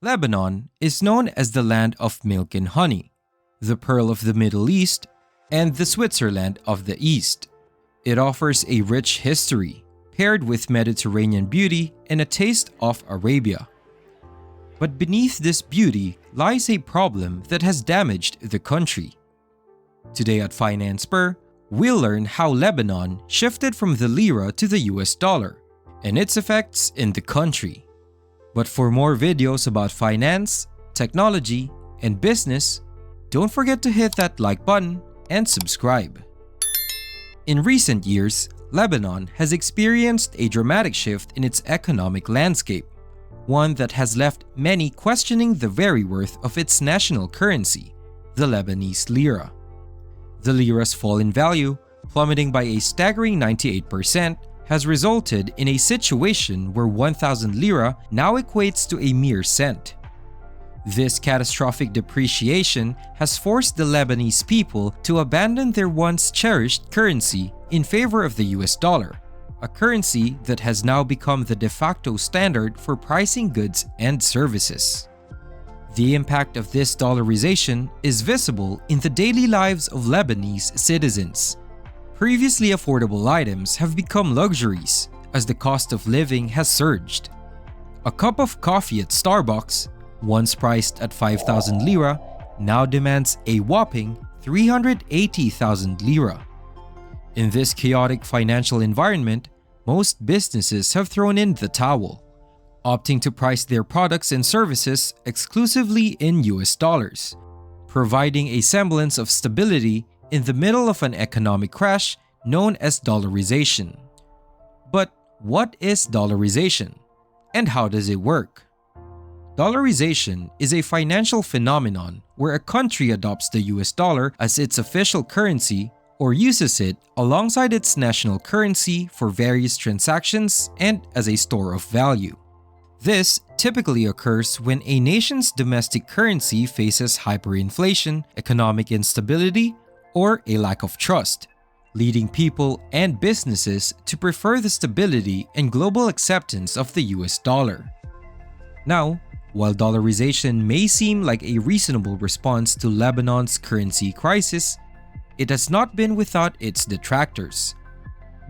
Lebanon is known as the land of milk and honey, the pearl of the Middle East, and the Switzerland of the East. It offers a rich history, paired with Mediterranean beauty and a taste of Arabia. But beneath this beauty lies a problem that has damaged the country. Today at Finance Per, we'll learn how Lebanon shifted from the lira to the US dollar and its effects in the country. But for more videos about finance, technology, and business, don't forget to hit that like button and subscribe. In recent years, Lebanon has experienced a dramatic shift in its economic landscape, one that has left many questioning the very worth of its national currency, the Lebanese lira. The lira's fall in value, plummeting by a staggering 98%, has resulted in a situation where 1,000 lira now equates to a mere cent. This catastrophic depreciation has forced the Lebanese people to abandon their once cherished currency in favor of the US dollar, a currency that has now become the de facto standard for pricing goods and services. The impact of this dollarization is visible in the daily lives of Lebanese citizens. Previously affordable items have become luxuries as the cost of living has surged. A cup of coffee at Starbucks, once priced at 5,000 lira, now demands a whopping 380,000 lira. In this chaotic financial environment, most businesses have thrown in the towel, opting to price their products and services exclusively in US dollars, providing a semblance of stability in the middle of an economic crash known as dollarization. But what is dollarization, and how does it work? Dollarization is a financial phenomenon where a country adopts the US dollar as its official currency or uses it alongside its national currency for various transactions and as a store of value. This typically occurs when a nation's domestic currency faces hyperinflation, economic instability, or a lack of trust, leading people and businesses to prefer the stability and global acceptance of the US dollar. Now, while dollarization may seem like a reasonable response to Lebanon's currency crisis, it has not been without its detractors.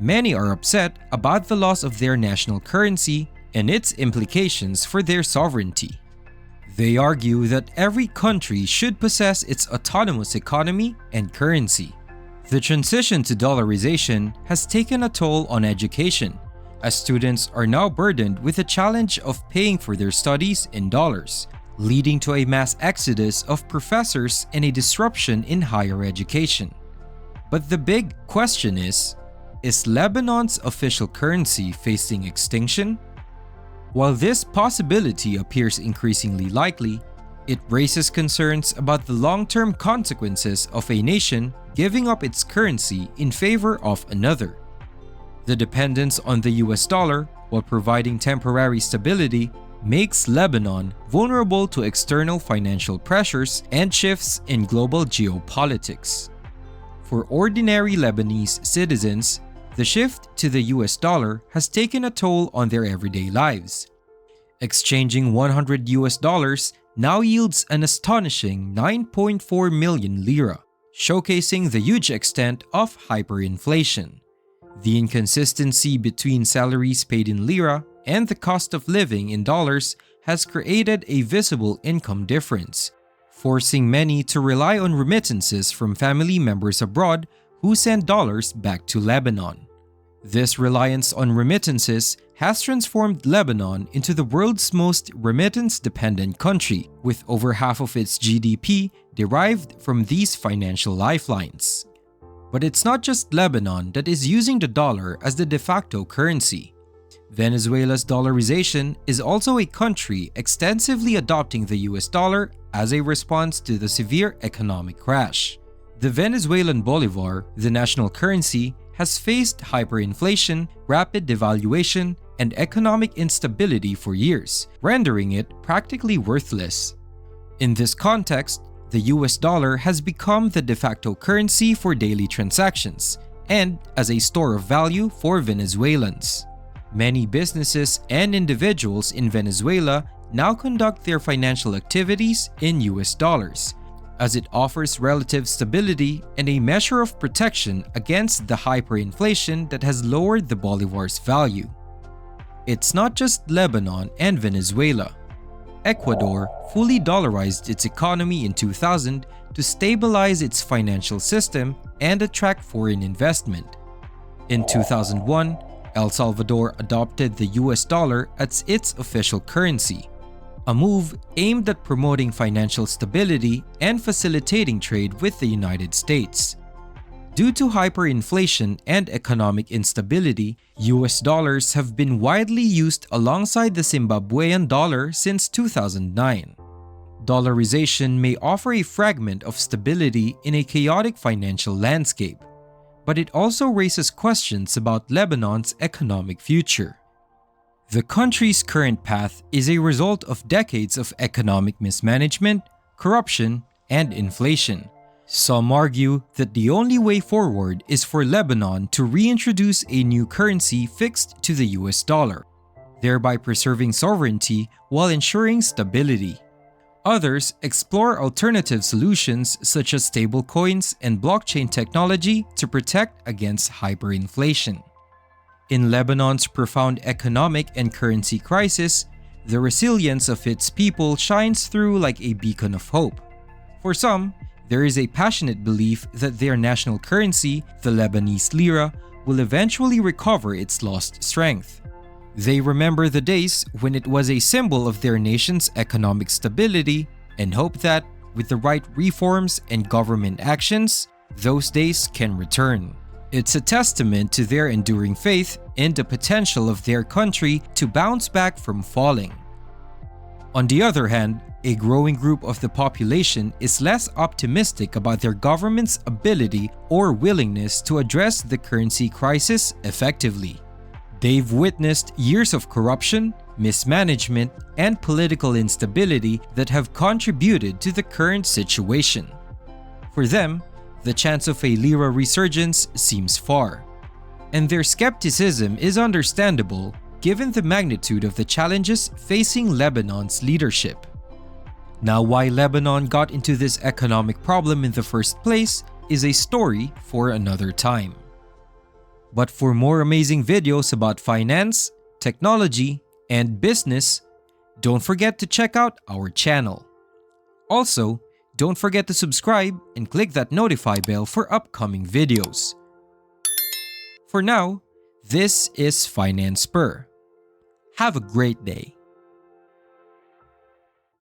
Many are upset about the loss of their national currency and its implications for their sovereignty. They argue that every country should possess its autonomous economy and currency. The transition to dollarization has taken a toll on education, as students are now burdened with the challenge of paying for their studies in dollars, leading to a mass exodus of professors and a disruption in higher education. But the big question is Lebanon's official currency facing extinction? While this possibility appears increasingly likely, it raises concerns about the long-term consequences of a nation giving up its currency in favor of another. The dependence on the US dollar, while providing temporary stability, makes Lebanon vulnerable to external financial pressures and shifts in global geopolitics. For ordinary Lebanese citizens, the shift to the US dollar has taken a toll on their everyday lives. Exchanging 100 US dollars now yields an astonishing 9.4 million lira, showcasing the huge extent of hyperinflation. The inconsistency between salaries paid in lira and the cost of living in dollars has created a visible income difference, forcing many to rely on remittances from family members abroad who send dollars back to Lebanon. This reliance on remittances has transformed Lebanon into the world's most remittance-dependent country, with over half of its GDP derived from these financial lifelines. But it's not just Lebanon that is using the dollar as the de facto currency. Venezuela's dollarization is also a country extensively adopting the US dollar as a response to the severe economic crash. The Venezuelan bolivar, the national currency, has faced hyperinflation, rapid devaluation, and economic instability for years, rendering it practically worthless. In this context, the US dollar has become the de facto currency for daily transactions and as a store of value for Venezuelans. Many businesses and individuals in Venezuela now conduct their financial activities in US dollars, as it offers relative stability and a measure of protection against the hyperinflation that has lowered the bolivar's value. It's not just Lebanon and Venezuela. Ecuador fully dollarized its economy in 2000 to stabilize its financial system and attract foreign investment. In 2001, El Salvador adopted the US dollar as its official currency, a move aimed at promoting financial stability and facilitating trade with the United States. Due to hyperinflation and economic instability, US dollars have been widely used alongside the Zimbabwean dollar since 2009. Dollarization may offer a fragment of stability in a chaotic financial landscape, but it also raises questions about Lebanon's economic future. The country's current path is a result of decades of economic mismanagement, corruption, and inflation. Some argue that the only way forward is for Lebanon to reintroduce a new currency fixed to the US dollar, thereby preserving sovereignty while ensuring stability. Others explore alternative solutions such as stablecoins and blockchain technology to protect against hyperinflation. In Lebanon's profound economic and currency crisis, the resilience of its people shines through like a beacon of hope. For some, there is a passionate belief that their national currency, the Lebanese lira, will eventually recover its lost strength. They remember the days when it was a symbol of their nation's economic stability and hope that, with the right reforms and government actions, those days can return. It's a testament to their enduring faith in the potential of their country to bounce back from falling. On the other hand, a growing group of the population is less optimistic about their government's ability or willingness to address the currency crisis effectively. They've witnessed years of corruption, mismanagement, and political instability that have contributed to the current situation. For them, the chance of a lira resurgence seems far, and their skepticism is understandable given the magnitude of the challenges facing Lebanon's leadership. Now, why Lebanon got into this economic problem in the first place is a story for another time. But for more amazing videos about finance, technology, and business, don't forget to check out our channel. Also, don't forget to subscribe and click that notify bell for upcoming videos. For now, this is Finance Spur. Have a great day.